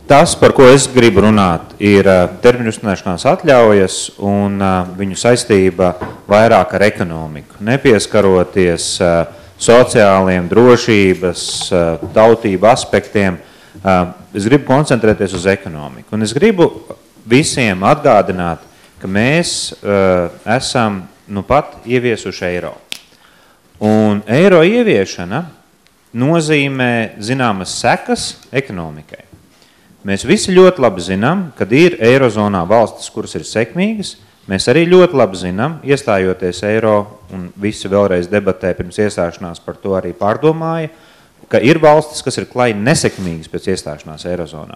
Tas, par ko es gribu runāt, ir termiņu uzturēšanās atļaujas un viņu saistība vairāk ar ekonomiku, nepieskaroties sociāliem, drošības, tautību aspektiem. Es gribu koncentrēties uz ekonomiku. Un es gribu visiem atgādināt, ka mēs esam nu pat ieviesuši eiro. Un eiro ieviešana nozīmē zināmas sekas ekonomikai. Mēs visi ļoti labi zinām, kad ir eirozonā valstis, kuras ir sekmīgas. Mēs arī ļoti labi zinām, iestājoties eiro, un visi vēlreiz debatē pirms iestāšanās par to arī pārdomāja, ka ir valstis, kas ir klai nesekmīgas pēc iestāšanās eirozonā.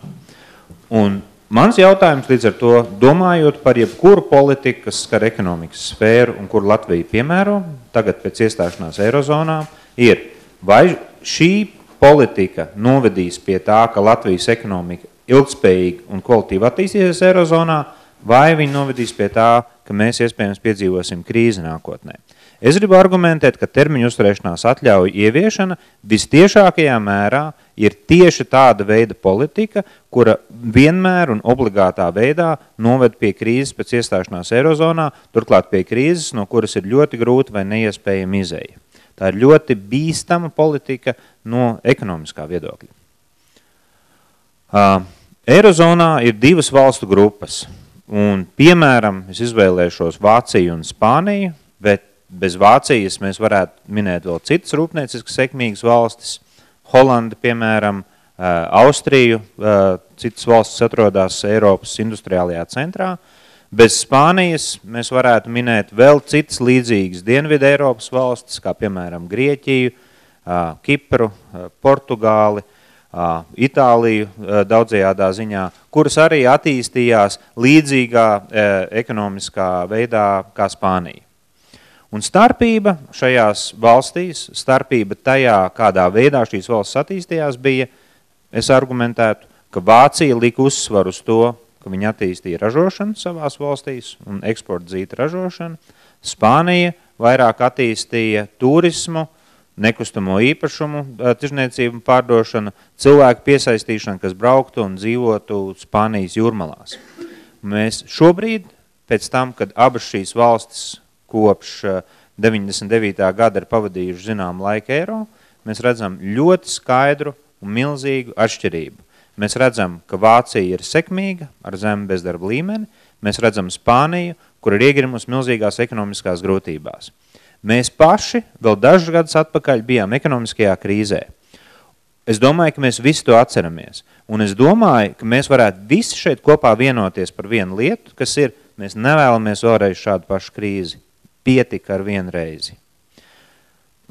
Un mans jautājums līdz ar to, domājot par jebkuru politiku, kas skar ekonomikas sfēru un kur Latvija piemēro, tagad pēc iestāšanās eirozonā, ir, vai šī politika novedīs pie tā, ka Latvijas ekonomika ilgspējīgi un kvalitīvi attīstīsies eirozonā, vai viņi novedīs pie tā, ka mēs iespējams piedzīvosim krīzi nākotnē. Es gribu argumentēt, ka termiņu uzturēšanās atļauju ieviešana vistiešākajā mērā ir tieši tāda veida politika, kura vienmēr un obligātā veidā noved pie krīzes pēc iestāšanās eirozonā, turklāt pie krīzes, no kuras ir ļoti grūti vai neiespējami izeja. Tā ir ļoti bīstama politika no ekonomiskā viedokļa. Eirozonā ir divas valstu grupas, un, piemēram, es izvēlēšos Vāciju un Spāniju, bet bez Vācijas mēs varētu minēt vēl citas rūpnieciski sekmīgas valstis, Holanda, piemēram, Austriju, citas valstis atrodas Eiropas industriālajā centrā. Bez Spānijas mēs varētu minēt vēl citas līdzīgas Dienvidu Eiropas valstis, kā piemēram Grieķiju, Kipru, Portugāli, Itāliju daudzajādā ziņā, kuras arī attīstījās līdzīgā ekonomiskā veidā kā Spānija. Un starpība šajās valstīs, starpība tajā, kādā veidā šīs valsts attīstījās, bija, es argumentētu, ka Vācija lika uzsvaru uz to, ka viņi attīstīja ražošanu savās valstīs un eksporta dzīta ražošanu. Spānija vairāk attīstīja turismu, nekustamo īpašumu, tirzniecību pārdošanu, cilvēku piesaistīšanu, kas brauktu un dzīvotu Spānijas jūrmalās. Mēs šobrīd, pēc tam, kad abas šīs valstis kopš 99. gada ir pavadījuši zinām laiku eiro, mēs redzam ļoti skaidru un milzīgu atšķirību. Mēs redzam, ka Vācija ir sekmīga ar zemu bezdarba līmeni, mēs redzam Spāniju, kur ir iegrimus milzīgās ekonomiskās grūtībās. Mēs paši vēl dažus gadus atpakaļ bijām ekonomiskajā krīzē. Es domāju, ka mēs visi to atceramies. Un es domāju, ka mēs varētu visi šeit kopā vienoties par vienu lietu, kas ir, mēs nevēlamies vēlreiz šādu pašu krīzi. Pietika ar vienu reizi.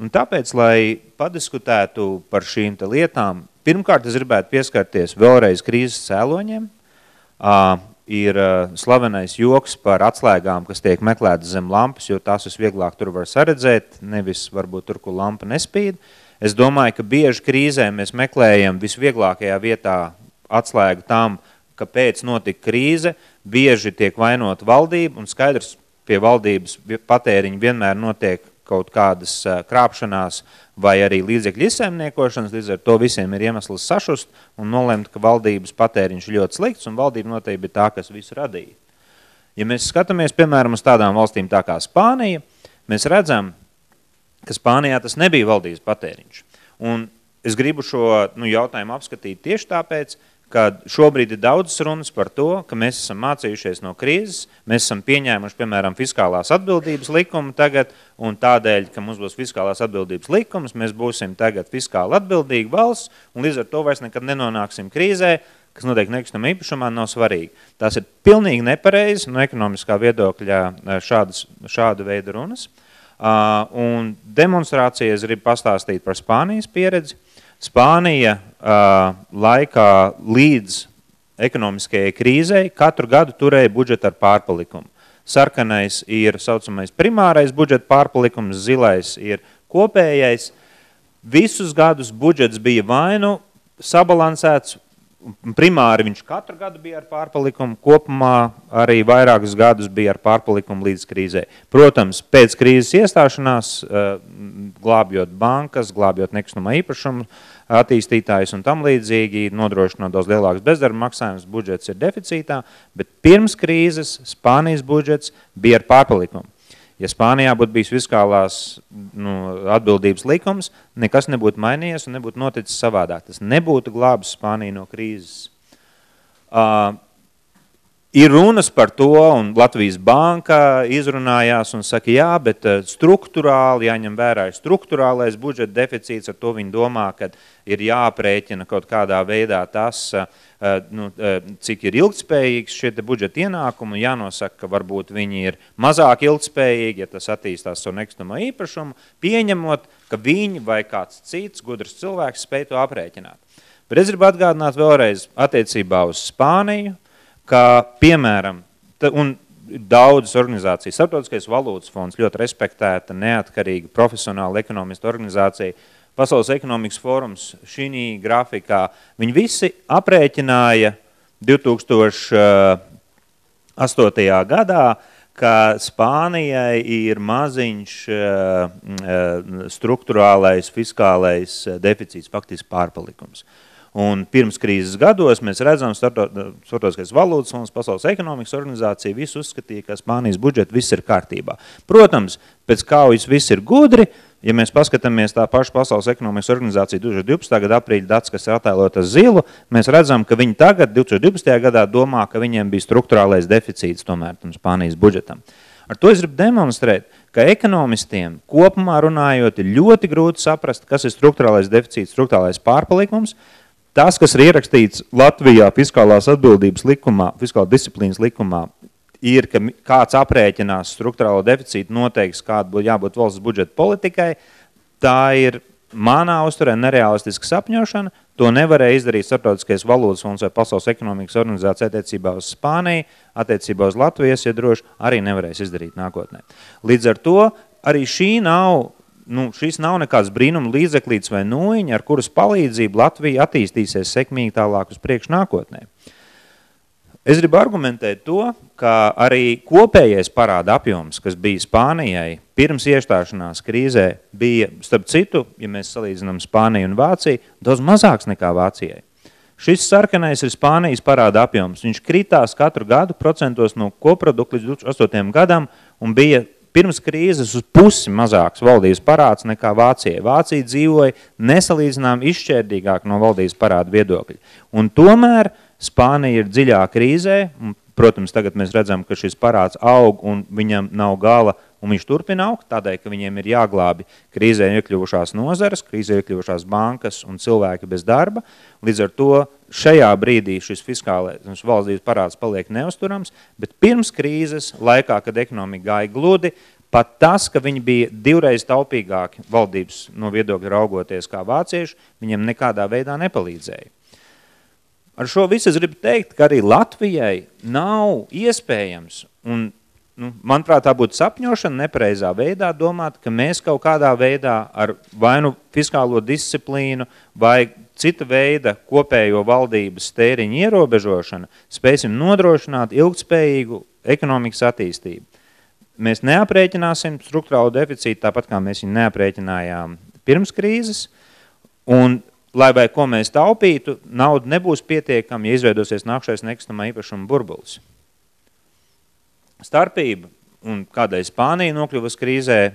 Un tāpēc, lai padiskutētu par šīm lietām, pirmkārt es gribētu pieskarties vēlreiz krīzes cēloņiem. Ir slavenais joks par atslēgām, kas tiek meklētas zem lampas, jo tās visvieglāk tur var saredzēt, nevis varbūt tur, kur lampa nespīd. Es domāju, ka bieži krīzē mēs meklējam visvieglākajā vietā atslēgu tam, kāpēc notika krīze, bieži tiek vainot valdība, un skaidrs pie valdības patēriņa vienmēr notiek kaut kādas krāpšanās vai arī līdzekļu izsaimniekošanas, līdz ar to visiem ir iemesls sašust un nolemt, ka valdības patēriņš ļoti slikts un valdība noteikti bija tā, kas visu radīja. Ja mēs skatāmies, piemēram, uz tādām valstīm tā kā Spānija, mēs redzam, ka Spānijā tas nebija valdības patēriņš. Un es gribu šo jautājumu apskatīt tieši tāpēc, kad šobrīd ir daudzas runas par to, ka mēs esam mācījušies no krīzes, mēs esam pieņēmuši, piemēram, fiskālās atbildības likumu tagad, un tādēļ, ka mums būs fiskālās atbildības likums, mēs būsim tagad fiskāli atbildīgi valsts, un līdz ar to vairs nekad nenonāksim krīzē, kas noteikti nekustamā īpašumā nav svarīgi. Tās ir pilnīgi nepareizi no ekonomiskā viedokļa šāda veida runas. Un demonstrācijas gribu pastāstīt par Spānijas pieredzi. Spānija laikā līdz ekonomiskajai krīzei katru gadu turēja budžetu ar pārpalikumu. Sarkanais ir saucamais primārais budžeta pārpalikums, zilais ir kopējais. Visus gadus budžets bija vai nu sabalansēts primāri viņš katru gadu bija ar pārpalikumu, kopumā arī vairākus gadus bija ar pārpalikumu līdz krīzē. Protams, pēc krīzes iestāšanās, glābjot bankas, glābjot nekustamā īpašumu attīstītājus un tam līdzīgi, nodrošinot daudz lielākus bezdarba maksājumus, budžets ir deficītā, bet pirms krīzes Spānijas budžets bija ar pārpalikumu. Ja Spānijā būtu bijis fiskālās atbildības likums, nekas nebūtu mainījies un nebūtu noticis savādāk. Tas nebūtu glābis Spāniju no krīzes. Ir runas par to, un Latvijas banka izrunājās un saka, jā, bet strukturāli, jāņem vērā strukturālais budžeta deficīts, ar to viņi domā, ka ir jāaprēķina kaut kādā veidā tas, cik ir ilgtspējīgs šie budžeta ienākumi, jānosaka, ka varbūt viņi ir mazāk ilgtspējīgi, ja tas attīstās savu nekustamo īpašumu, pieņemot, ka viņi vai kāds cits gudrs cilvēks spēj to aprēķināt. Bet es gribu atgādināt vēlreiz attiecībā uz Spāniju, ka, piemēram, un daudzas organizācijas, Starptautiskais valūtas fonds, ļoti respektēta, neatkarīga, profesionāla ekonomista organizācija, Pasaules ekonomikas fórums šī grafikā, viņi visi aprēķināja 2008. Gadā, ka Spānijai ir maziņš strukturālais, fiskālais deficīts, faktiski pārpalikums. Un pirms krīzes gados mēs redzam, Starptautiskais valūtas fonds, Pasaules ekonomikas organizācija, visu uzskatīja, ka Spānijas budžeta viss ir kārtībā. Protams, pēc kaujas viss ir gudri, ja mēs paskatāmies tā paša Pasaules ekonomikas organizācija 2012. Gada aprīļa dats, kas ir attēlota zilu, mēs redzam, ka viņi tagad 2012. Gadā domā, ka viņiem bija strukturālais deficīts tomēr tam Spānijas budžetam. Ar to es gribu demonstrēt, ka ekonomistiem kopumā runājot ir ļoti grūti saprast, kas ir strukturālais deficīts, strukturālais pārpalikums. Tas, kas ir ierakstīts Latvijā fiskālās atbildības likumā, fiskālā disciplīnas likumā, ir, ka kāds aprēķinās strukturālo deficītu, noteiks, kāda būtu jābūt valsts budžeta politikai. Tā ir manā uzturē nerealistiska sapņošana. To nevarēja izdarīt Starptautiskais valūtas fonds vai Pasaules ekonomikas organizācija attiecībā uz Spāniju, attiecībā uz Latvijas, ja droši, arī nevarēs izdarīt nākotnē. Līdz ar to arī šis nav nekāds brīnuma līdzeklīts vai nūjiņa, ar kuras palīdzību Latvija attīstīsies sekmīgi tālāk uz priekšu nākotnē. Es gribu argumentēt to, ka arī kopējais parāda apjoms, kas bija Spānijai pirms iestāšanās krīzē, bija, starp citu, ja mēs salīdzinām Spāniju un Vāciju, daudz mazāks nekā Vācijai. Šis sarkanais ir Spānijas parāda apjoms. Viņš kritās katru gadu procentos no koprodukta līdz 2008. Gadam un bija pirms krīzes uz pusi mazāks valdības parāds nekā Vācijai. Vācija dzīvoja nesalīdzinām izšķērdīgāk no valdības parāda viedokļa. Un tomēr Spānija ir dziļā krīzē, un, protams, tagad mēs redzam, ka šis parāds aug un viņam nav gala, un viņš turpina augt, tādēļ, ka viņiem ir jāglābi krīzē iekļuvušās nozares, krīzē iekļuvušās bankas un cilvēki bez darba. Līdz ar to šajā brīdī šis fiskālais valdības parāds paliek neusturams, bet pirms krīzes laikā, kad ekonomika gāja gludi, pat tas, ka viņi bija divreiz taupīgāki valdības no viedokļa raugoties kā vācieši, viņiem nekādā veidā nepalīdzēja. Ar šo visu es gribu teikt, ka arī Latvijai nav iespējams, un, manuprāt, tā būtu sapņošana nepareizā veidā domāt, ka mēs kaut kādā veidā ar vai nu fiskālo disciplīnu vai cita veida kopējo valdības tēriņu ierobežošanu spēsim nodrošināt ilgtspējīgu ekonomikas attīstību. Mēs neaprēķināsim strukturālo deficītu, tāpat kā mēs viņu neaprēķinājām pirms krīzes, un lai vai ko mēs taupītu, nauda nebūs pietiekama, ja izveidosies nākšais nekustamā īpašuma burbulis. Starpība, un kādai Spānija nokļuvas krīzē,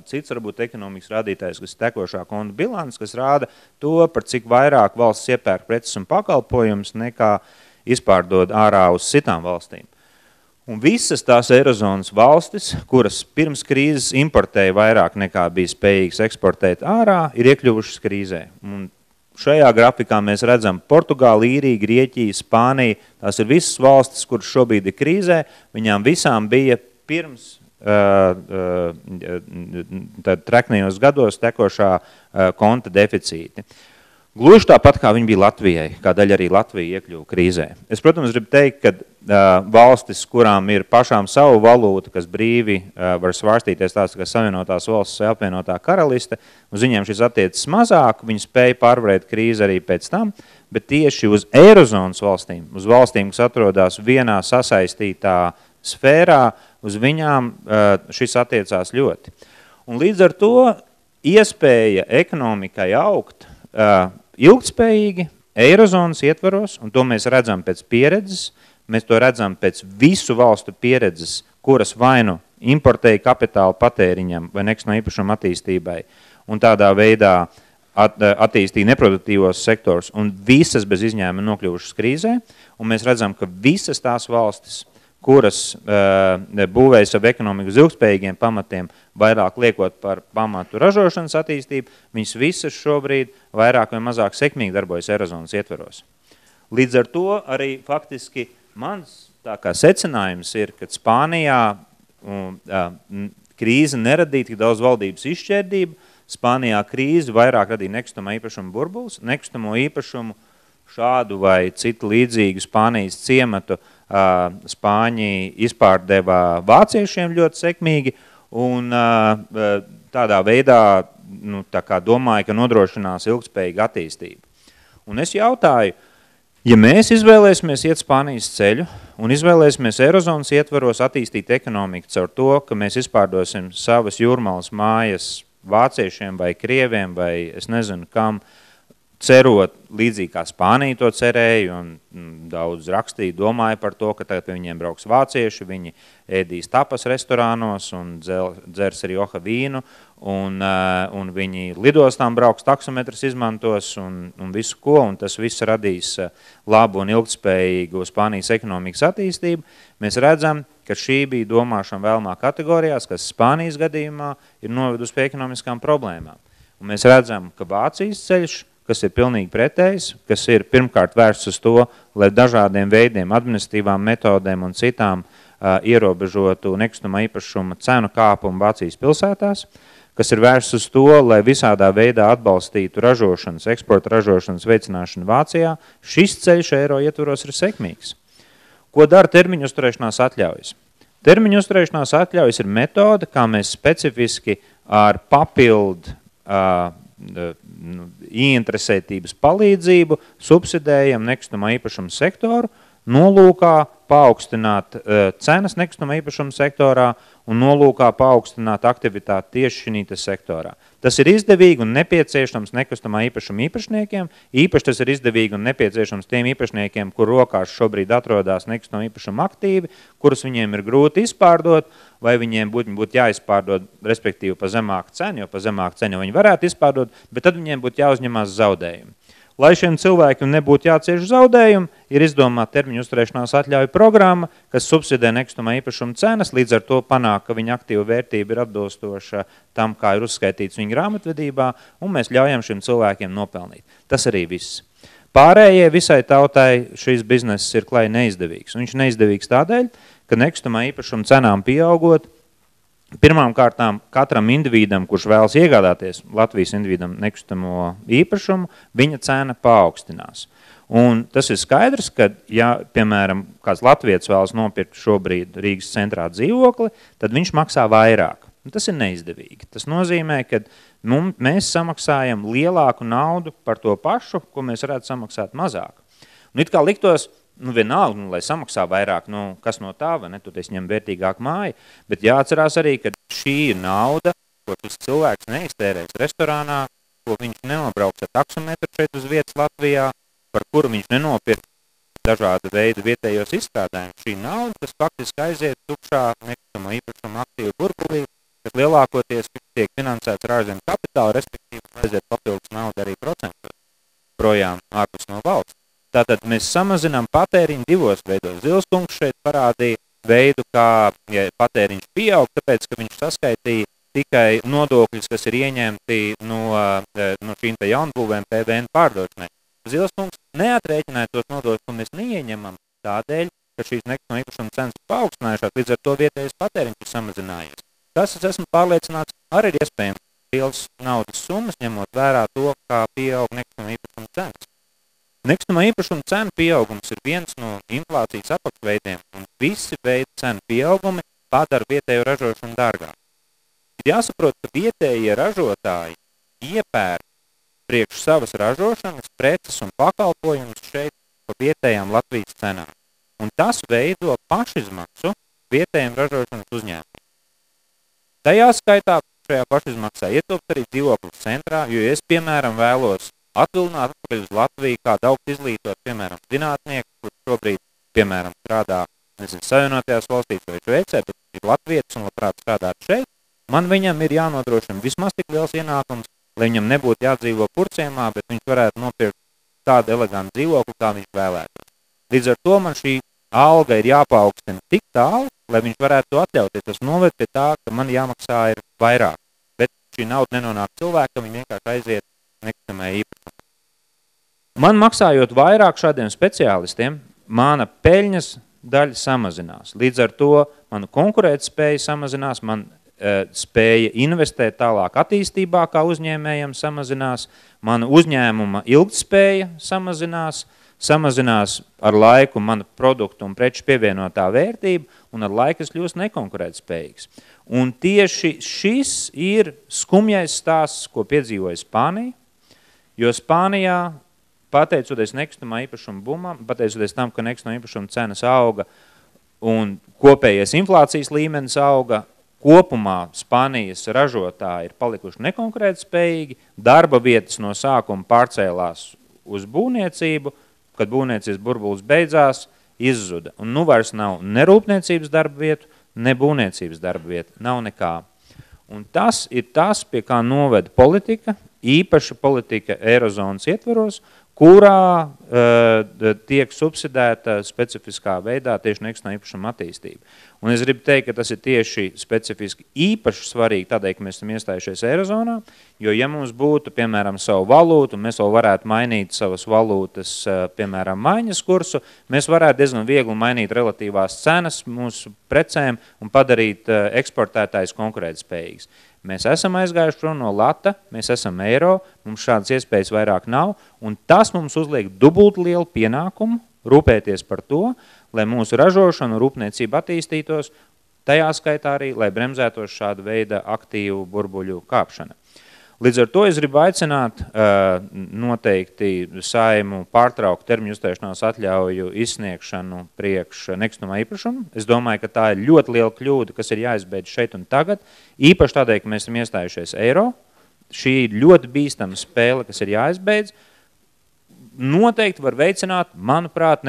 cits varbūt ekonomikas rādītājs, kas ir tekošā konta bilants, kas rāda to, par cik vairāk valsts iepērk preces un pakalpojumus, nekā izpārdod ārā uz citām valstīm. Un visas tās Eirozonas valstis, kuras pirms krīzes importēja vairāk nekā bija spējīgas eksportēt ārā, ir iekļuvušas krīzē. Un šajā grafikā mēs redzam Portugāli, Īrija, Grieķija, Spānija. Tās ir visas valstis, kuras šobrīd ir krīzē. Viņām visām bija pirms treknējos gados tekošā konta deficīti. Gluži tāpat, kā viņi bija Latvijai, kā daļa arī Latvija iekļuva krīzē. Es, protams, gribu teikt, ka valstis, kurām ir pašām savu valūtu, kas brīvi var svārstīties tās, kā Savienotās valstis vai apvienotā karaliste, uz viņiem šis attiecas mazāk, viņi spēja pārvarēt krīzi arī pēc tam, bet tieši uz Eirozonas valstīm, uz valstīm, kas atrodas vienā sasaistītā sfērā, uz viņām šis attiecās ļoti. Un līdz ar to iespēja ekonomikai augt ilgtspējīgi, Eirozonas ietvaros, un to mēs redzam pēc pieredzes, mēs to redzam pēc visu valstu pieredzes, kuras vai nu importēja kapitālu patēriņam vai nekustamo īpašumu attīstībai, un tādā veidā attīstīja neproduktīvos sektors, un visas bez izņēmuma nokļuvušas krīzē, un mēs redzam, ka visas tās valstis, kuras būvēja savu ekonomiku uz ilgspējīgiem pamatiem, vairāk liekot par pamatu ražošanas attīstību, viņas visas šobrīd vairāk vai mazāk sekmīgi darbojas Eirozonas ietveros. Līdz ar to arī faktiski mans tā kā secinājums ir, ka Spānijā krīze neradīja tik daudz valdības izšķērdību, Spānijā krīze vairāk radīja nekustamo īpašumu burbulis, nekustamo īpašumu šādu vai citu līdzīgu Spānijas ciematu Spāņi izpārdeva vāciešiem ļoti sekmīgi un tādā veidā tā kā domāju, ka nodrošinās ilgspējīgu attīstību. Un es jautāju, ja mēs izvēlēsimies iet Spānijas ceļu un izvēlēsimies Eirozonas ietvaros attīstīt ekonomiku caur to, ka mēs izpārdosim savas jūrmalas mājas vāciešiem vai krieviem vai es nezinu kam, cerot līdzīgi kā Spānija to cerēja un daudz rakstīja, domāja par to, ka tagad pie viņiem brauks vācieši, viņi ēdīs tapas restorānos un dzers Rioja vīnu un viņi lidostām brauks, taksometras izmantos un visu ko, un tas viss radīs labu un ilgtspējīgu Spānijas ekonomikas attīstību. Mēs redzam, ka šī bija domāšana vēlmā kategorijās, kas Spānijas gadījumā ir novedusi pie ekonomiskām problēmām. Un mēs redzam, ka Vācijas ceļš, kas ir pilnīgi pretējs, kas ir pirmkārt vērsts uz to, lai dažādiem veidiem, administratīvām metodēm un citām ierobežotu nekustamā īpašuma cenu kāpumu Vācijas pilsētās, kas ir vērsts uz to, lai visādā veidā atbalstītu ražošanas, eksporta ražošanas veicināšanu Vācijā. Šis ceļš eiro ietvaros ir sekmīgs. Ko dara termiņu uzturēšanās atļaujas? Termiņu uzturēšanās atļaujas ir metode, kā mēs specifiski ar papildu ieinteresētības palīdzību subsidējam nekustamā īpašuma sektoru, nolūkā paaugstināt cenas nekustamā īpašuma sektorā un nolūkā paaugstināt aktivitāti tieši šī sektorā. Tas ir izdevīgi un nepieciešams nekustamā īpašuma īpašniekiem, īpaši tas ir izdevīgi un nepieciešams tiem īpašniekiem, kur rokās šobrīd atrodas nekustamā īpašuma aktīvi, kurus viņiem ir grūti izpārdot, vai viņiem būtu jāizpārdod, respektīvi pa zemāku cenu, jo pa zemāku cenu viņi varētu izpārdot, bet tad viņiem būtu jāuzņemās zaudējumi. Lai šiem cilvēkiem nebūtu jācieš zaudējumi, ir izdomāta termiņu uzturēšanās atļauju programma, kas subsidē nekustamā īpašuma cenas, līdz ar to panāk, ka viņa aktīva vērtība ir atbilstoša tam, kā ir uzskaitīts viņa grāmatvedībā, un mēs ļaujam šiem cilvēkiem nopelnīt. Tas arī viss. Pārējie visai tautai šis bizness ir klai neizdevīgs. Un viņš neizdevīgs tādēļ, ka nekustamā īpašuma cenām pieaugot, pirmām kārtām katram individam, kurš vēlas iegādāties Latvijas individam nekustamo īpašumu, viņa cena paaugstinās. Un tas ir skaidrs, ka, ja, piemēram, kāds latvietis vēlas nopirkt šobrīd Rīgas centrā dzīvokli, tad viņš maksā vairāk. Un tas ir neizdevīgi. Tas nozīmē, ka mēs samaksājam lielāku naudu par to pašu, ko mēs varētu samaksāt mazāk. Un it kā liktos, vienalga, lai samaksā vairāk, kas no tā, vai ne, tu ņem vērtīgāk māju, bet jāatcerās arī, ka šī ir nauda, ko šis cilvēks neiztērēs restorānā, ko viņš nenobrauks ar taksometru šeit uz vietas Latvijā, par kuru viņš nenopirk dažādu veidu vietējos izstrādājumus. Šī nauda, kas faktiski aiziet tukšā nekustamā īpašuma aktīvu burbulī, kas lielākoties tiek finansēts ar ārzemju kapitālu, respektīvi aiziet papildus nauda arī procentos projām ārpus no valsts. Tātad mēs samazinām patēriņu divos veidos. Zilskungs šeit parādīja veidu, kā patēriņš pieaug, tāpēc, ka viņš saskaitīja tikai nodokļus, kas ir ieņemti no šīm te jaunbūvēm PVN pārdošanai. Zilskungs neatrēķināja tos nodokļus, ko mēs neieņemam tādēļ, ka šīs nekustamā īpašuma cenas ir paaugstinājušās, līdz ar to vietējais patēriņš ir samazinājies. Tas, es esmu pārliecināts, arī ir iespējams liels naudas summas, ņemot vērā to, kā pieaug nekustamā īpašuma īpašuma cenas. Nekustamā īpašuma cenu pieaugums ir viens no inflācijas apakšveidiem, un visi veidi cenu pieaugumi padara vietējo ražošanu dārgāk. Ir jāsaprot, ka vietējie ražotāji iepērk priekš savas ražošanas preces un pakalpojumus šeit pa vietējām Latvijas cenām. Un tas veido pašizmaksu vietējiem ražošanas uzņēmumiem. Tajā skaitā šajā pašizmaksā ietilpst arī dzīvoklis centrā, jo es, piemēram, vēlos atvilināt atpakaļ uz Latviju kādu augstu izglītot, piemēram, zinātnieku, kurš šobrīd, piemēram, strādā, Savienotajās valstīs vai Šveicē, bet ir latvietis un labprāt strādāt šeit, man viņam ir jānodrošina vismaz tik liels ienākums, lai viņam nebūtu jādzīvo purciemā, bet viņš varētu nopirkt tādu elegantu dzīvokli, kā viņš vēlētos. Līdz ar to man šī alga ir jāpaukstina tik tālu, lai viņš varētu to atļauties. Tas noved pie tā, ka man jāmaksā ir vairāk, bet šī nauda nenonāk cilvēkam, viņa vienkārši aiziet nekustamajai īpašumam. Man maksājot vairāk šādiem speciālistiem, mana peļņas daļa samazinās. Līdz ar to manu konkurētspēja samazinās, man spēja investēt tālāk attīstībā, kā uzņēmējiem samazinās, mana uzņēmuma ilgtspēja samazinās ar laiku mana produktu un preču pievienotā vērtība, un ar laiku es kļūstu nekonkurētspējīgs. Un tieši šis ir skumjais stāsts, ko piedzīvoja Spānija, jo Spānijā, pateicoties nekustamā īpašuma bumam, pateicoties tam, ka nekustamā īpašuma cenas auga un kopējais inflācijas līmenis auga, kopumā Spānijas ražotāji ir palikuši nekonkurētspējīgi, darba vietas no sākuma pārcēlās uz būvniecību, kad būvniecības burbulis beidzās, izzuda. Un nu vairs nav ne rūpniecības darba vietu, ne būvniecības darba vietu, nav nekā. Un tas ir tas, pie kā noveda politika, īpaša politika Eirozonas ietvaros, kurā tiek subsidēta specifiskā veidā tieši nekustamā īpašuma attīstība. Un es gribu teikt, ka tas ir tieši specifiski īpaši svarīgi tādēļ, ka mēs esam iestājušies Eirozonā, jo ja mums būtu, piemēram, savu valūtu, un mēs vēl varētu mainīt savas valūtas, piemēram, maiņas kursu, mēs varētu diezgan viegli mainīt relatīvās cenas mūsu precēm un padarīt eksportētājus konkurētspējīgus. Mēs esam aizgājuši prom no lata, mēs esam eiro, mums šādas iespējas vairāk nav, un tas mums uzliek dubult lielu pienākumu rūpēties par to, lai mūsu ražošana un rūpniecība attīstītos, tajā skaitā arī, lai bremzētos šāda veida aktīvu burbuļu kāpšana. Līdz ar to es gribu aicināt noteikti Saeimu pārtraukt termiņu uzturēšanās atļauju izsniegšanu priekš nekustamā īpašuma. Es domāju, ka tā ir ļoti liela kļūda, kas ir jāizbeidz šeit un tagad, īpaši tādēļ, ka mēs esam iestājušies eiro. Šī ir ļoti bīstama spēle, kas ir jāizbeidz. Noteikti var veicināt, manuprāt,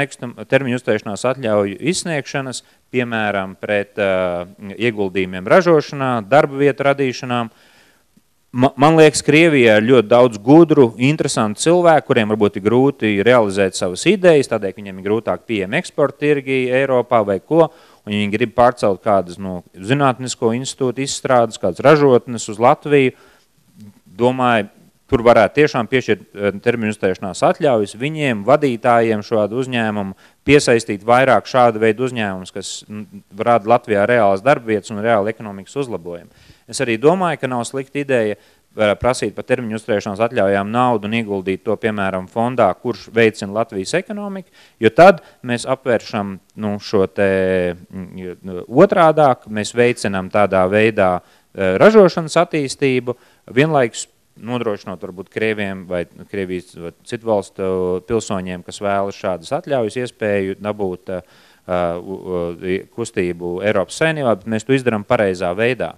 termiņu uzturēšanās atļauju izsniegšanas, piemēram, pret ieguldījumiem ražošanā, darba vietu radīšanām. Man liekas, Krievijā ir ļoti daudz gudru, interesantu cilvēku, kuriem varbūt ir grūti realizēt savas idejas, tādēļ, ka viņiem ir grūtāk pieejami eksporta tirgi Eiropā vai ko, un viņi grib pārcelt kādas no zinātnisko institūtu izstrādes, kādas ražotnes uz Latviju. Domāju, tur varētu tiešām piešķirt termiņu uzturēšanās atļaujas viņiem, vadītājiem šādu uzņēmumu, piesaistīt vairāk šādu veidu uzņēmumus, kas rada Latvijā reālas darbvietas un reāli ekonomikas uzlabojumu. Es arī domāju, ka nav slikta ideja prasīt par termiņu uzturēšanās atļaujām naudu un ieguldīt to, piemēram, fondā, kurš veicina Latvijas ekonomiku, jo tad mēs apvēršam šo te otrādāk, mēs veicinām tādā veidā ražošanas attīstību, vienlaikus nodrošinot varbūt Krieviem vai Krievijas vai citu valstu pilsoņiem, kas vēlas šādas atļaujas iespēju dabūt kustību Eiropas Savienībā, bet mēs to izdarām pareizā veidā.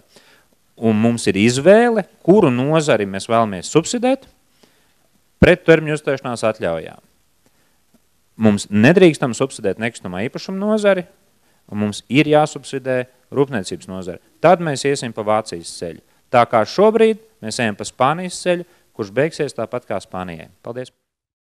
Un mums ir izvēle, kuru nozari mēs vēlamies subsidēt pret termiņu uzturēšanās atļaujām. Mums nedrīkstam subsidēt nekustamā īpašuma nozari, un mums ir jāsubsidē rūpniecības nozari. Tad mēs iesim pa Vācijas ceļu. Tā kā šobrīd mēs ejam pa Spānijas ceļu, kurš beigsies tāpat kā Spānijai. Paldies!